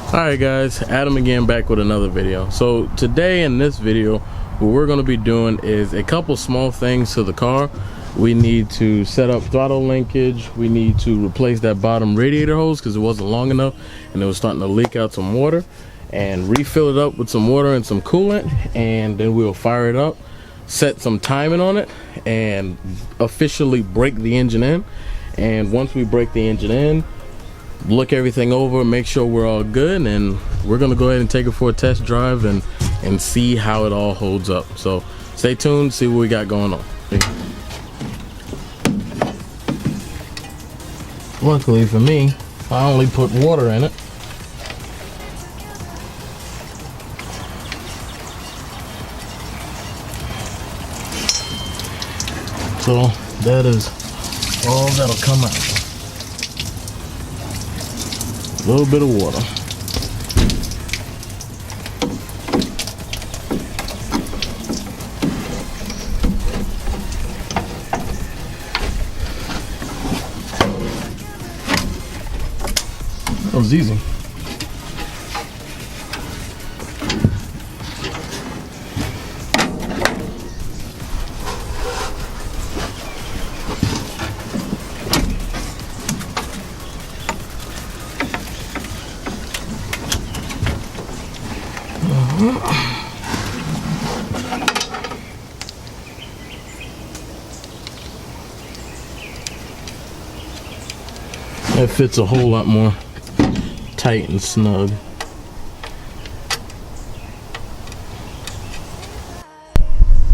Alright guys, Adam again, back with another video. So today in this video, what we're going to be doing is a couple small things to the car. We need to set up throttle linkage. We need to replace that bottom radiator hose because it wasn't long enough and it was starting to leak out some water, and refill it up with some water and some coolant, and then we'll fire it up, set some timing on it, and officially break the engine in. And once we break the engine in, look everything over, make sure we're all good, and we're gonna go ahead and take it for a test drive and see how it all holds up. So stay tuned, see what we got going on. Luckily for me, I only put water in it. So that is all that'll come out. A little bit of water. That was easy. It fits a whole lot more tight and snug.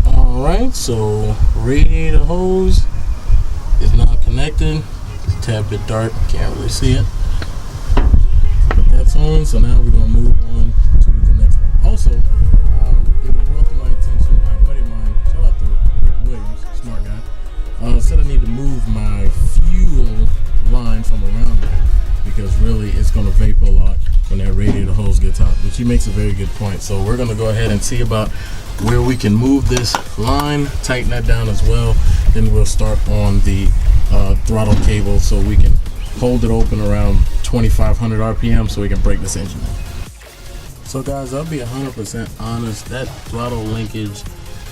Alright, so radiator hose is now connected. It's a tad bit dark, can't really see it. But that's on, so now we're going to move on to the next one. Also, it was brought to my attention by a buddy of mine, shout out to Rick Williams, smart guy, said I need to move my fuel line from around there because really it's going to vapor a lot when that radiator hose gets hot, which he makes a very good point. So we're going to go ahead and see about where we can move this line, tighten that down as well. Then we'll start on the throttle cable so we can hold it open around 2500 RPM so we can break this engine down. So guys, I'll be 100% honest, that throttle linkage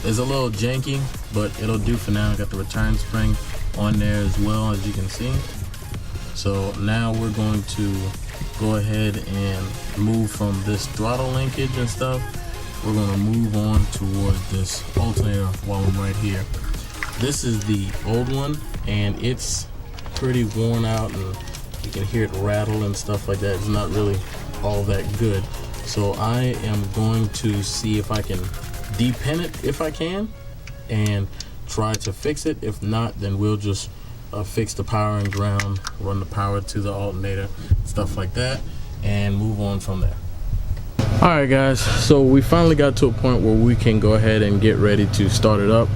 is a little janky, but it'll do for now. I got the return spring on there as well, as you can see. So now we're going to go ahead and move from this throttle linkage and stuff. We're going to move on towards this alternator while I'm right here. This is the old one and it's pretty worn out and you can hear it rattle and stuff like that. It's not really all that good. So I am going to see if I can depin it if I can and try to fix it. If not, then we'll just fix the power and ground, run the power to the alternator, stuff like that, and move on from there. Alright guys, so we finally got to a point where we can go ahead and get ready to start it up.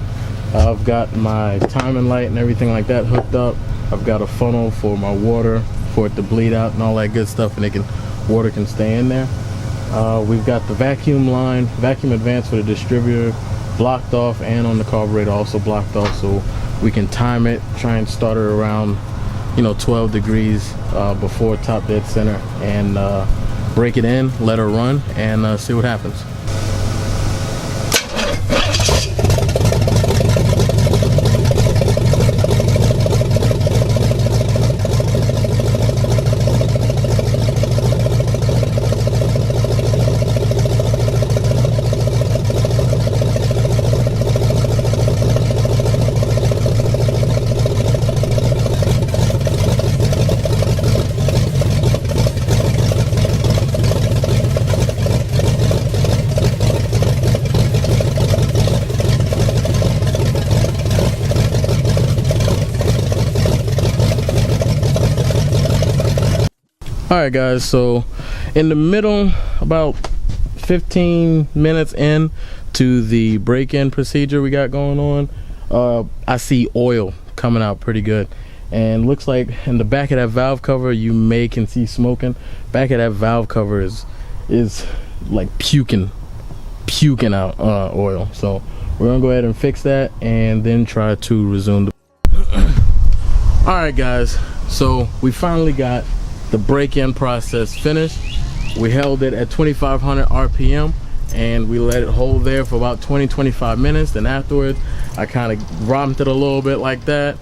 I've got my timing light and everything like that hooked up. I've got a funnel for my water for it to bleed out and all that good stuff, and water can stay in there. We've got the vacuum line, vacuum advance for the distributor blocked off, and on the carburetor also blocked off, so we can time it, try and start it around 12 degrees before top dead center, and break it in, let her run, and see what happens. Alright guys, so in the middle, about 15 minutes in to the break-in procedure we got going on, I see oil coming out pretty good, and looks like in the back of that valve cover you can see smoking. Back of that valve cover is like puking out oil. So we're gonna go ahead and fix that and then try to resume the Alright guys, so we finally got the break-in process finished. We held it at 2500 RPM and we let it hold there for about 20-25 minutes. Then afterwards I kind of romped it a little bit like that,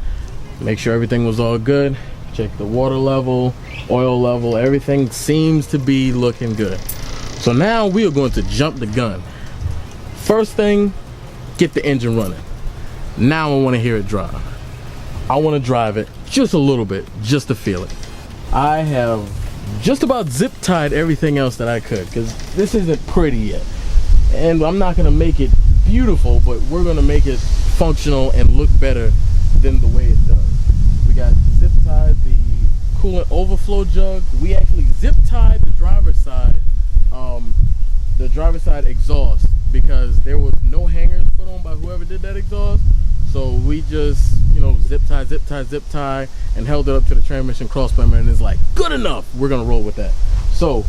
make sure everything was all good, check the water level, oil level, everything seems to be looking good. So now we are going to jump the gun. First thing, get the engine running. Now I want to hear it drive. I want to drive it just a little bit, just to feel it. I have just about zip tied everything else that I could, because this isn't pretty yet. And I'm not going to make it beautiful, but we're going to make it functional and look better than the way it does. We got zip tied the coolant overflow jug. We actually zip tied the driver's side exhaust, because there was no hangers put on by whoever did that exhaust. So we just, you know, zip tie, and held it up to the transmission cross member, and it's like, good enough. We're gonna roll with that. So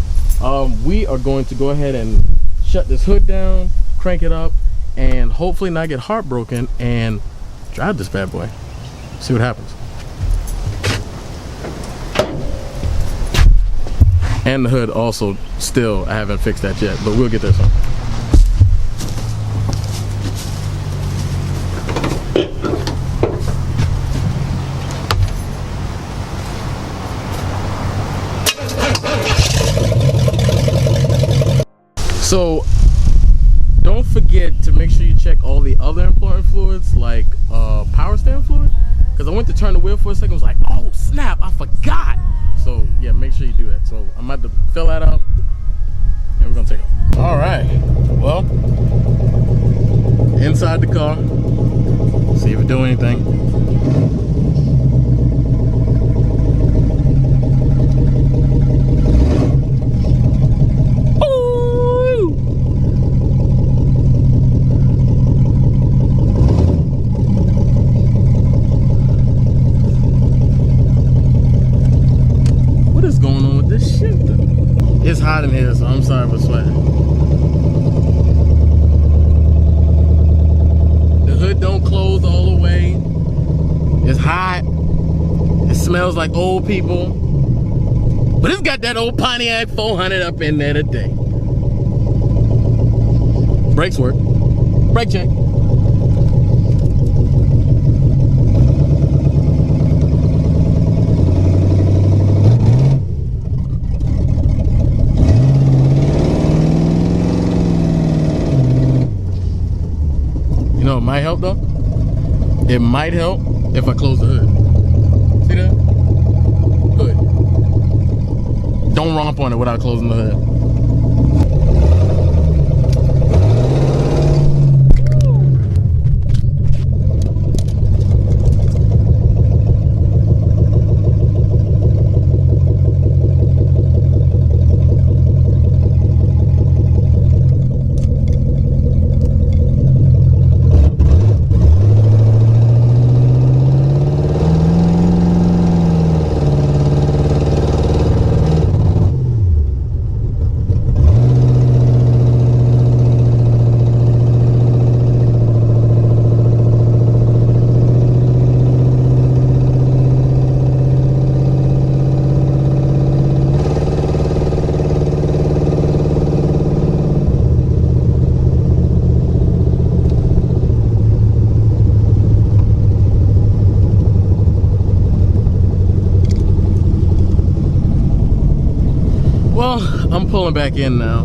we are going to go ahead and shut this hood down, crank it up, and hopefully not get heartbroken and drive this bad boy. See what happens. And the hood also, still, I haven't fixed that yet, but we'll get there soon. So don't forget to make sure you check all the other important fluids, like power steering fluid, because I went to turn the wheel for a second, was like, oh snap, I forgot. So yeah, make sure you do that. So I'm about to fill that out and we're gonna take off. All right, well, inside the car, see if it do anything. It's hot in here, so I'm sorry for sweating. The hood don't close all the way. It's hot. It smells like old people. But it's got that old Pontiac 400 up in there today. Brakes work. Brake check. It might help though. It might help if I close the hood. See that? Hood. Don't romp on it without closing the hood. Well, I'm pulling back in now,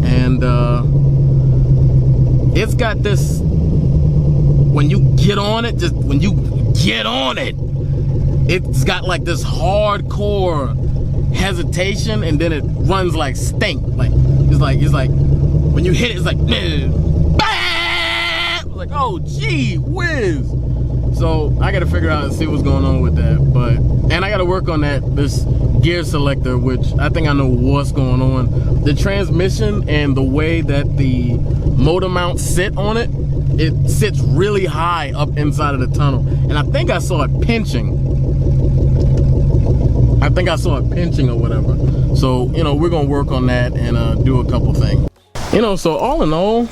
and it's got this, when you get on it, just when you get on it, it's got like this hardcore hesitation, and then it runs like stink. Like it's like when you hit it, it's like bam! It's like, oh gee whiz. So I gotta figure out and see what's going on with that. And I gotta work on this gear selector, which I think I know what's going on. The transmission and the way that the motor mounts sit on it, it sits really high up inside of the tunnel. And I think I saw it pinching. Or whatever. So, you know, we're gonna work on that and do a couple things. You know, so all in all,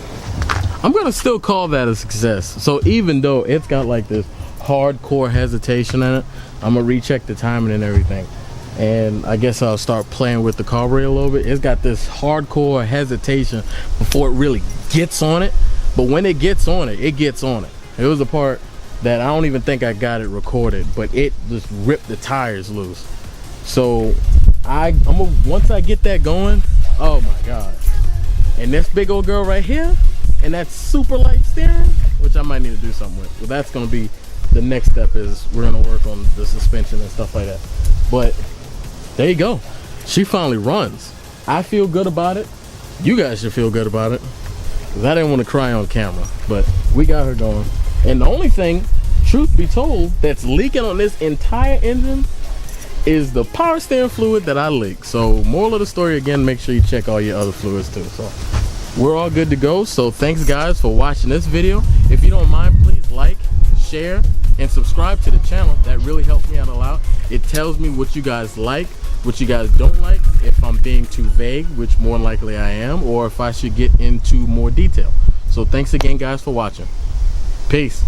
I'm gonna still call that a success. So even though it's got like this hardcore hesitation in it, I'm gonna recheck the timing and everything. and I guess I'll start playing with the carburetor a little bit. It's got this hardcore hesitation before it really gets on it, but when it gets on it, it gets on it. It was a part that I don't even think I got it recorded, but it just ripped the tires loose. So once I get that going, oh my god. And this big old girl right here, and that super light steering, which I might need to do something with. Well, that's gonna be the next step, is we're gonna work on the suspension and stuff like that. But there you go, she finally runs. I feel good about it. You guys should feel good about it, because I didn't want to cry on camera, but we got her going. And the only thing, truth be told, that's leaking on this entire engine is the power steering fluid that I leaked. So moral of the story, again, make sure you check all your other fluids too. So we're all good to go. So thanks guys for watching this video. If you don't mind, please like, share, and subscribe to the channel. That really helps me out a lot. It tells me what you guys like, what you guys don't like, if I'm being too vague, which more than likely I am, or if I should get into more detail. So thanks again guys for watching. Peace.